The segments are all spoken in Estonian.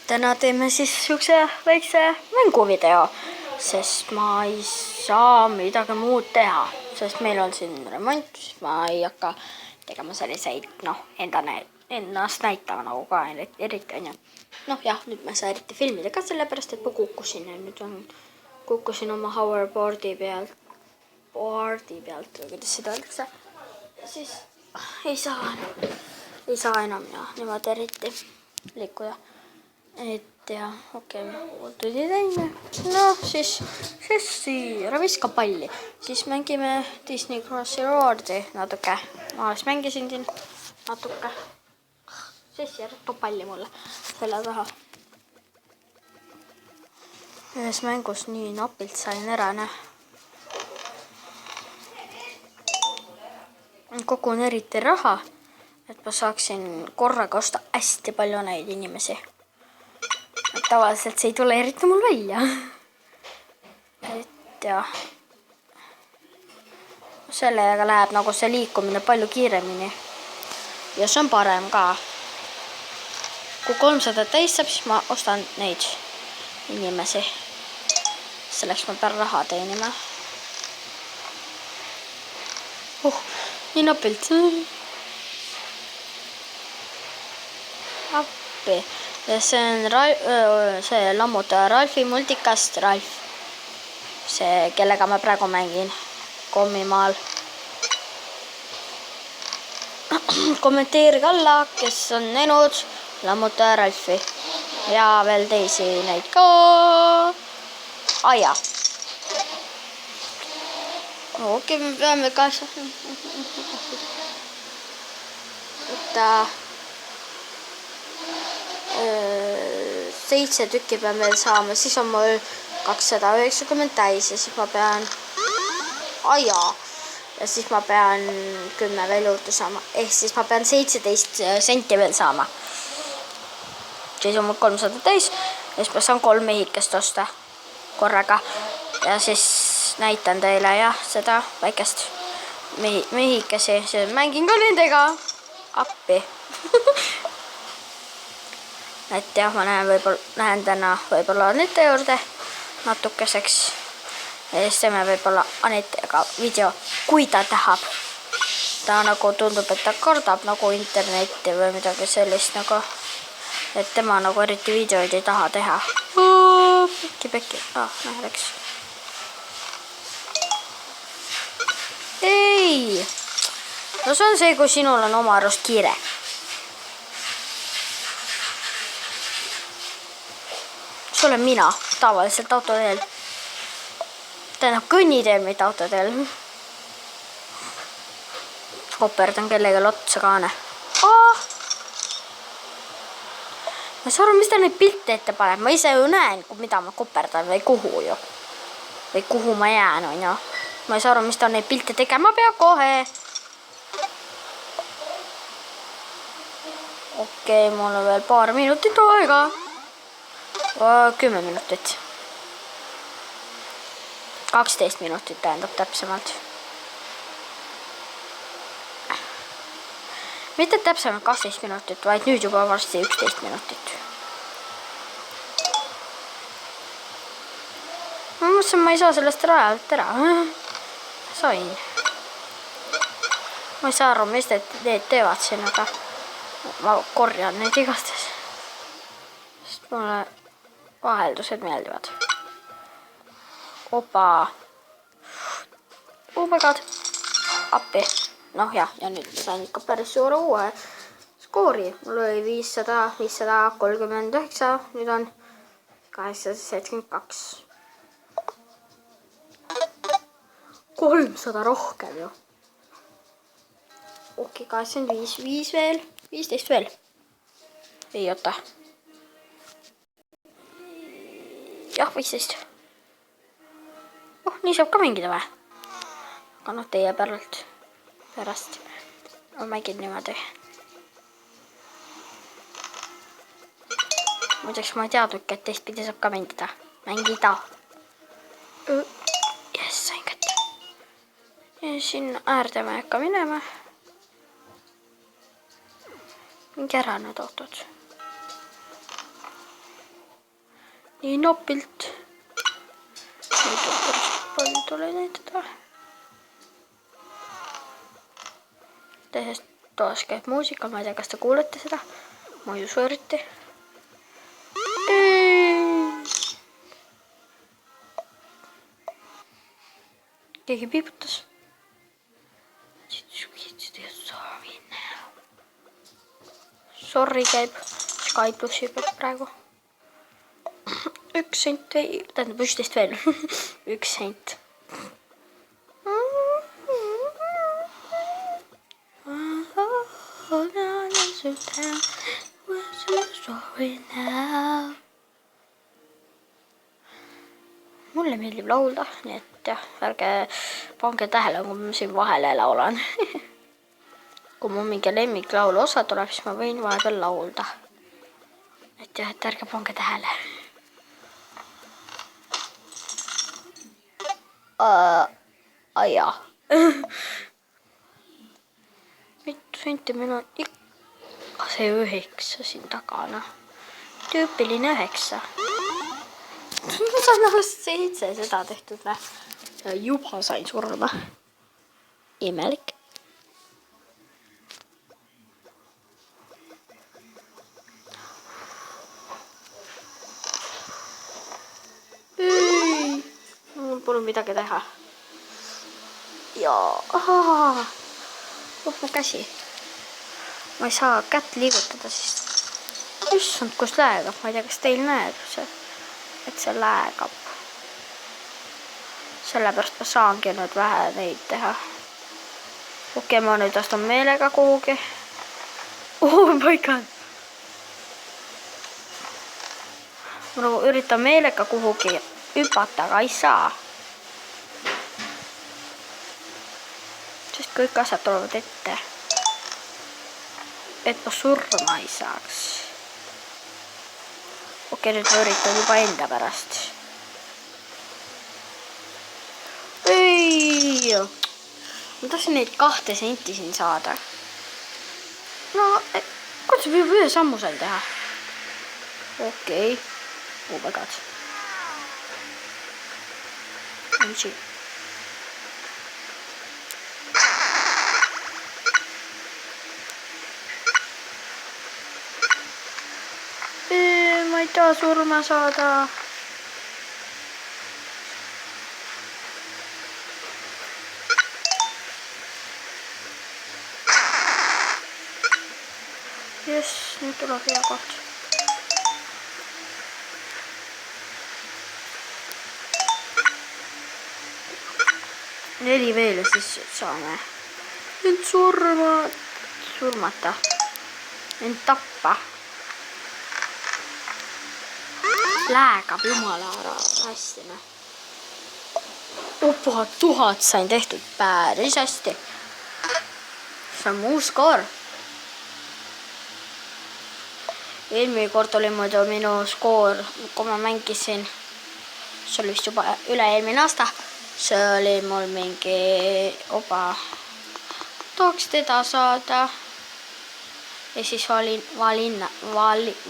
Täna teeme siis siukse väikse mänguvideo, sest ma ei saa midagi muud teha, sest meil on siin remont, siis ma ei hakka tegema selliseid, ennast näitama nagu ka eriti onju. Jah, nüüd ma ei saa eriti filmida ka sellepärast, et ma kukkusin ja nüüd kukkusin oma hoverboardi pealt või kuidas seda öeldakse. Siis ei saa enam ja niimoodi eriti liikuda. Et ja okei, tuli teine. Siis siia viska palli. Siis mängime Disney Crossy Roardi natuke. Ma alles mängisin siin natuke. Siis jätab palli mulle selle taha. Ühes mängus nii napilt sain ära, kogun eriti raha, et ma saaksin korraga osta hästi palju neid inimesi. Tavaliselt see ei tule eriti mul välja. Et ja sellega läheb nagu see liikumine palju kiiremini. Ja see on parem ka. Kui 300 täis saab, siis ma ostan neid inimesi. Selleks ma pean raha teenima. Nii napilt. Appi. Ja see on see lammutaja Ralfi multikast Ralf. See, kellega ma praegu mängin Kommimaal. Kommenteerige alla, kes on näinud lammutaja Ralfi. Ja veel teisi neid ka. Aja. Okei, me peame ka 7 tükki pean veel saama, siis on mul 290 täis ja siis ma pean ja siis ma pean 10 veel juurde saama, ehk siis ma pean 17 senti veel saama. Siis on mul 300 täis ja siis ma saan 3 mehikest osta korraga ja siis näitan teile jah seda väikest mehikesi, mängin ka nendega appi. Et jah, ma lähen täna võib-olla Anette juurde natukeseks. Ja siis teeme võib-olla Anetega video, kui ta tahab. Ta nagu tundub, et ta kardab nagu internetti või midagi sellist nagu. Et tema nagu eriti videoid ei taha teha. Pekki. Läks. Ei! No see on see, kui sinul on oma arust kiire. See olen mina tavaliselt autoteel. Tähendab kõnniteel, mitte autoteel. Koperdan kellegel otsa kaane. Ma ei saa aru, mis ta neid pilte ette paneb. Ma ise ju näen, mida ma koperdan või kuhu ju. Või kuhu ma jään, on ju. Ma ei saa aru, mis ta neid pilte tegema peab kohe. Okei, mul on veel paar minutit aega. 10 minutit. 12 minutit tähendab täpsemalt. Mitte täpsemalt 12 minutit, vaid nüüd juba varsti 11 minutit. Ma mõtlesin, ma ei saa sellest rajalt ära. Sain. Ma ei saa aru, mis need teevad siin, aga ma korjan neid igastes. Sest mulle vaheldused meeldivad. Opa. Oh my god. Appi. Ja nüüd ma sain ikka päris suure uue skoori. Mul oli 539, nüüd on 872. 300 rohkem ju. Okei, 85, 5 veel, 15 veel. Ei oota. Jah, 15. Nii saab ka mängida või? Aga teie pärast. Ma mängin niimoodi. Muideks ma ei teadnudki, et teistpidi saab ka mängida. Yes, sain kätte. Ja siin äärde ma ei hakka minema. Mingi ära need autod. nii napilt. Nüüd on päris palju tule näitada. Tehes toas käib muusika, ma ei tea, kas te kuulete seda. Ma ei usu eriti. Keegi piibutas. Sorry käib. Sky plussi peab praegu. 1 sent veel. Tähendab 11 veel. 1 sent. Mulle meeldib laulda, nii et jah, ärge pange tähele, kui ma siin vahele laulan. Kui mul mingi lemmiklaulu osa tuleb, siis ma võin vahepeal laulda. Et jah, et ärge pange tähele. Aja. Mitu senti meil on ikka see 9 siin takana. Tüüpiline 9. Ma saan alles 7 seda tehtud. Juba sain surma. Imelik. Mul pole midagi teha. Jaa. Mu käsi. Ma ei saa kätt liigutada, siis issand, kus läägab. Ma ei tea, kas teil näeb see, et see läägab. Sellepärast ma saangi nüüd vähe neid teha. Okei, ma nüüd astun meelega kuhugi. Oh my god. Ma nagu üritan meelega kuhugi hüpata, aga ei saa. Sest kõik asjad tulevad ette. Et ma surma ei saaks. Okei, nüüd ma üritan juba enda pärast. Ei! Ma tahtsin neid 2 senti siin saada. No, kuidas ma juba 1 sammu sain teha? Okei. Oh my god. Siin. Ma ei taha surma saada. Jess, nüüd tuleb hea koht. Neli veel ja siis saame end surmata. End tappa. Läägab jumala ära hästi. Opa, 1000 sain tehtud päris hästi. See on muu skoor. Eelmine kord oli muidu minu skoor, kui ma mängisin. See oli vist juba üle-eelmine aasta. See oli mul mingi opa. Tahaks teda saada. Ja siis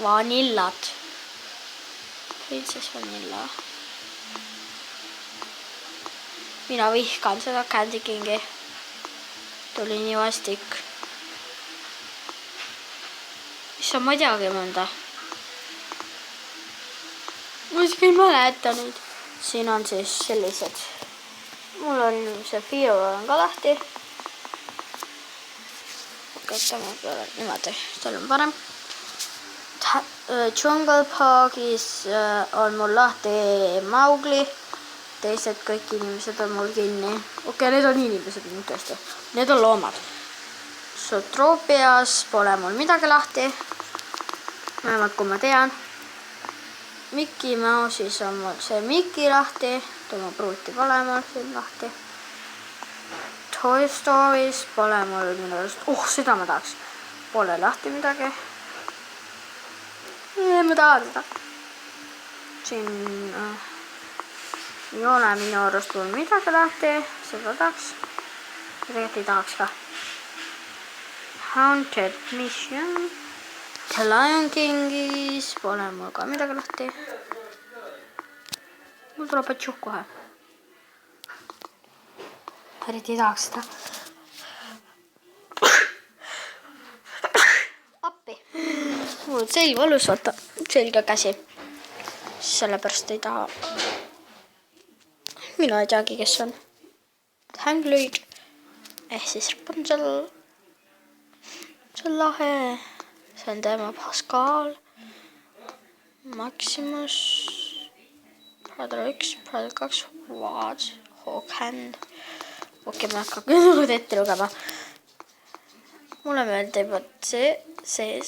vanillat. Princess Vanilla. Mina vihkan seda Candy Kingi. Tuli nii vastik. Issa ma ei teagi mõnda. Ma isegi ei mäleta nüüd. Siin on siis sellised. Mul on see Firo on ka lahti. Okei, tema peale niimoodi. Tal on parem. Jungle Parkis on mul lahti Mowgli. Teised kõik inimesed on mul kinni. Okei, need on inimesed nüüd tõesti. Need on loomad. Zootropias pole mul midagi lahti. Vähemalt kui ma tean. Mickey Mouse'is on mul see Mickey lahti. Tema pruuti pole mul siin lahti. Toy Story's pole mul minu arust. Seda ma tahaks. Pole lahti midagi. Ma tahan seda. Siin ei ole minu arust mul midagi lahti. Seda tahaks. Tegelikult ei tahaks ka. Haunted Mission. The Lion Kingis pole mul ka midagi lahti. mul tuleb atšuh kohe. Eriti ei tahaks seda. Appi. Mul on selg valus, vaata. Selg ja käsi. Sellepärast ei taha. Mina ei teagi, kes on. Hängluid. Siis Rapunzel. See on lahe. See on tema Pascal. Maximus. Brother 1, Brother 2, Watch, Hawkhand. Okei, ma hakkan küll ette lugema. Mulle meeldib, et see. Siis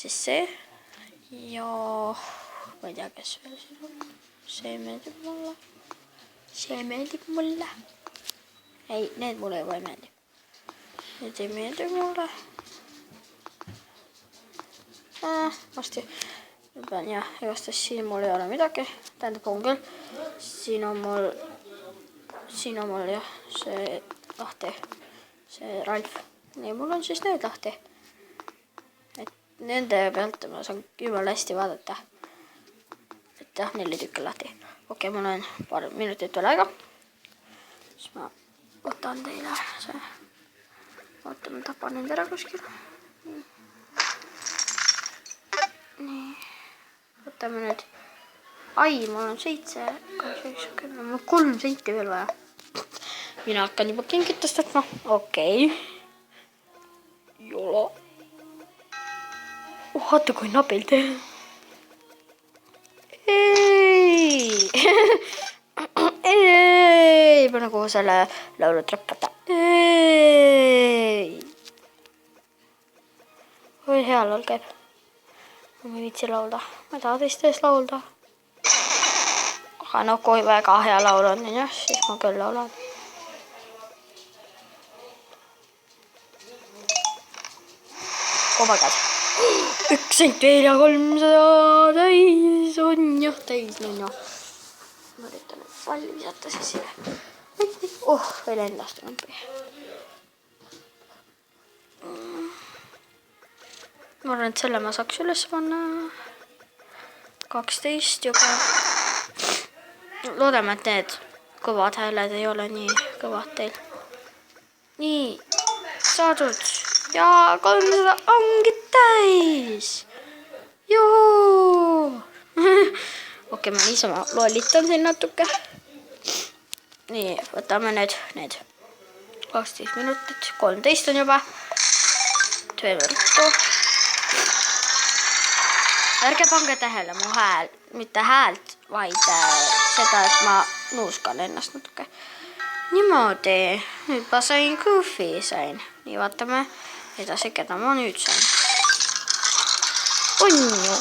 see. Ja ma ei tea, kes veel siin on. See meeldib mulle. Ei, need mulle juba ei meeldi. Need ei meeldi mulle. Varsti ma pean jah, igatahes siin mul ei ole midagi. Tähendab, on küll. Siin on mul jah, see lahti. See Ralf. Nii, mul on siis need lahti. Et nende pealt ma saan jumala hästi vaadata. Et jah, 4 tükki lahti. Okei, mul on paar minutit veel aega. Siis ma võtan teile see. Oota, ma tapan nende ära kuskil. Nii. Võtame nüüd. Ai, mul on 7, 8, 10, mul on 3 senti veel vaja. Mina hakkan juba kingitust võtma. Okei. Jolo. Vaata, kui nabilt. Ei. Ei. Ma nagu selle laulu trappata. Ei. Oi, hea laul käib. Ma ei viitsi laulda. Ma ei taha teiste ees laulda. Aga no kui väga hea laul on, jah, siis ma küll laulan. Oh my god. 1 sent veel ja 300 täis on jah, täis on jah. Ma üritan nüüd palli visata sisse. Oh, veel endast on. Ma arvan, et selle ma saaks üles panna 12 juba. Loodame, et need kõvad hääled ei ole nii kõvad teil. Nii, saadud. Ja 300 ongi täis. Juhu! Okei, ma niisama lollitan siin natuke. Nii, võtame nüüd need 12 minutit. 13 on juba. Veel võrtu. Ärge pange tähele mu hääl, mitte häält, vaid seda, et ma nuuskan ennast natuke. Niimoodi, nüüd ma sain Goofy sain. Nii, vaatame edasi, keda ma nüüd sain. On ju.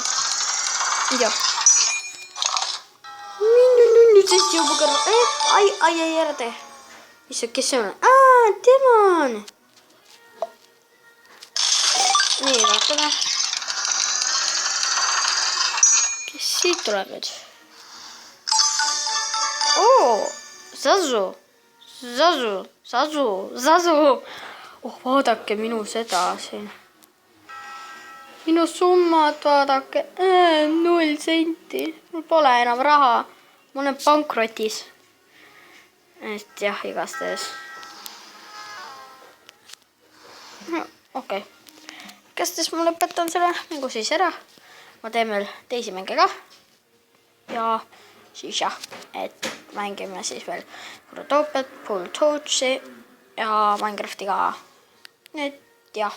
Jah. Nüüd siis juba kõrva. Ai, ära tee. Issand, kes see on? Tema on. Nii, vaatame. Kes siit tuleb nüüd? Zazu. Oh, vaadake minu seda siin. Minu summad, vaadake. 0 senti. Mul pole enam raha. Ma olen pankrotis. Et jah, igastahes. Okei. Igastahes ma lõpetan selle mängu siis ära. Ma teen veel teisi mänge ka. Ja siis jah, et mängime siis veel Rotopiat, Pool Toadsi ja Minecrafti ka. Et jah,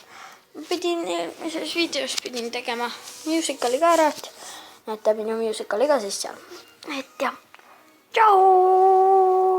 pidin eelmises videos tegema musicali ka ära, et näete minu musicali ka siis seal. Et jah, tšau!